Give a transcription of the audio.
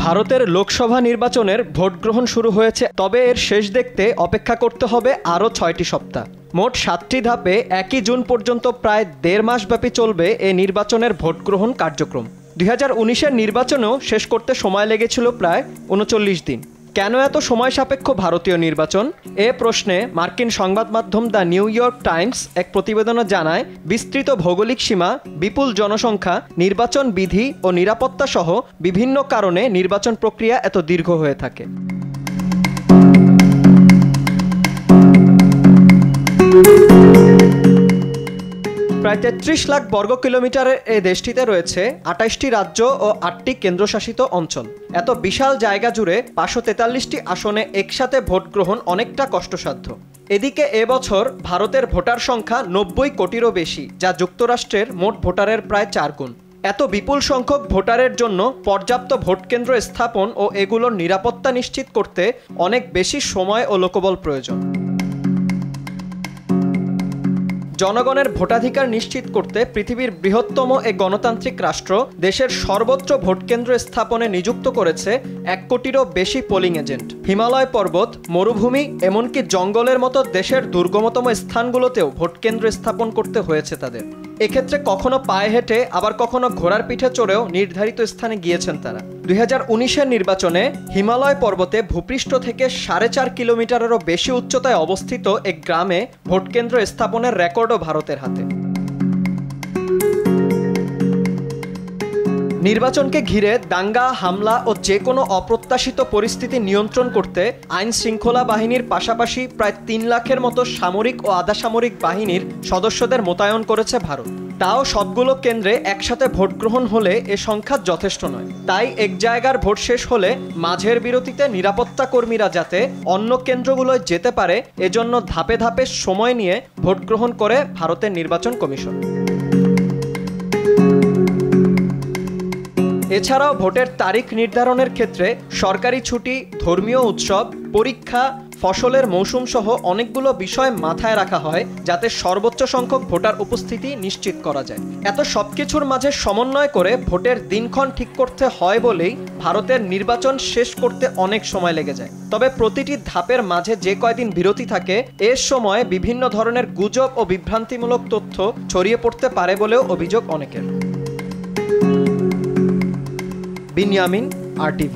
ভারতের লোকসভা নির্বাচনের ভোট গ্রহণ শুরু হয়েছে, তবে এর শেষ দেখতে অপেক্ষা করতে হবে আরও ৬টি সপ্তাহ। মোট ৭টি ধাপে ১ জুন পর্যন্ত প্রায় ১.৫ মাসব্যাপী চলবে এ নির্বাচনের ভোট গ্রহণ কার্যক্রম। ২০১৯-এর নির্বাচনেও শেষ করতে সময় লেগেছিল প্রায় ৩৯ দিন। কেন এত সময় সাপেক্ষ ভারতীয় নির্বাচন? এ প্রশ্নে মার্কিন সংবাদ মাধ্যম দ্য নিউ ইয়র্ক টাইমস এক প্রতিবেদনে জানায়, বিস্তৃত ভৌগোলিক সীমা, বিপুল জনসংখ্যা, নির্বাচন বিধি ও নিরাপত্তা সহ বিভিন্ন কারণে নির্বাচন প্রক্রিয়া এত দীর্ঘ হয়ে থাকে। প্রায় ৩৩ লাখ বর্গ কিলোমিটারের এই দেশটিতে রয়েছে ২৮টি রাজ্য ও ৮টি কেন্দ্রশাসিত অঞ্চল। এত বিশাল জায়গা জুড়ে ৫৪৩টি আসনে একসাথে ভোট গ্রহণ অনেকটা কষ্টসাধ্য। এদিকে এবছর ভারতের ভোটার সংখ্যা ৯০ কোটিরও বেশি, যা যুক্তরাষ্ট্রের মোট ভোটারের প্রায় ৪ গুণ। এত বিপুল সংখ্যক ভোটারের জন্য পর্যাপ্ত ভোটকেন্দ্র স্থাপন ও এগুলোর নিরাপত্তা নিশ্চিত করতে অনেক বেশি সময় ও লোকবল প্রয়োজন। জনগণের ভোটাধিকার নিশ্চিত করতে পৃথিবীর বৃহত্তম এ গণতান্ত্রিক রাষ্ট্র দেশের সর্বোচ্চ ভোটকেন্দ্র স্থাপনে নিযুক্ত করেছে ১ কোটিরও বেশি পোলিং এজেন্ট। হিমালয় পর্বত, মরুভূমি, এমনকি জঙ্গলের মতো দেশের দুর্গমতম স্থানগুলোতেও ভোটকেন্দ্র স্থাপন করতে হয়েছে তাদের। এক্ষেত্রে কখনো পায়ে হেঁটে, আবার কখনো ঘোড়ার পিঠে চড়েও নির্ধারিত স্থানে গিয়েছেন তারা। ২০১৯-এর নির্বাচনে হিমালয় পর্বতে ভূপৃষ্ঠ থেকে ৪.৫ কিলোমিটারেরও বেশি উচ্চতায় অবস্থিত এক গ্রামে ভোটকেন্দ্র স্থাপনের রেকর্ডও ভারতের হাতে। নির্বাচনকে ঘিরে দাঙ্গা, হামলা ও যে কোনো অপ্রত্যাশিত পরিস্থিতি নিয়ন্ত্রণ করতে আইন শৃঙ্খলা বাহিনীর পাশাপাশি প্রায় ৩ লাখের মতো সামরিক ও আধাসামরিক বাহিনীর সদস্যদের মোতায়েন করেছে ভারত। তাও সবগুলো কেন্দ্রে একসাথে ভোট গ্রহণ হলে এ সংখ্যা যথেষ্ট নয়। তাই এক জায়গার ভোট শেষ হলে মাঝের বিরতিতে নিরাপত্তা কর্মীরা যাতে অন্য কেন্দ্রগুলোয় যেতে পারে, এজন্য ধাপে ধাপে সময় নিয়ে ভোট গ্রহণ করে ভারতের নির্বাচন কমিশন। এছাড়াও ভোটের তারিখ নির্ধারণের ক্ষেত্রে সরকারি ছুটি, ধর্মীয় উৎসব, পরীক্ষা, ফসলের মৌসুম সহ অনেকগুলো বিষয় মাথায় রাখা হয় যাতে সর্বোচ্চ সংখ্যক ভোটার উপস্থিতি নিশ্চিত করা যায়। এত সবকিছুর মাঝে সমন্বয় করে ভোটের দিনক্ষণ ঠিক করতে হয় বলেই ভারতের নির্বাচন শেষ করতে অনেক সময় লেগে যায়। তবে প্রতিটি ধাপের মাঝে যে কয়দিন বিরতি থাকে, এর সময় বিভিন্ন ধরনের গুজব ও বিভ্রান্তিমূলক তথ্য ছড়িয়ে পড়তে পারে বলেও অভিযোগ অনেকের। বিনিয়ামিন, RTV।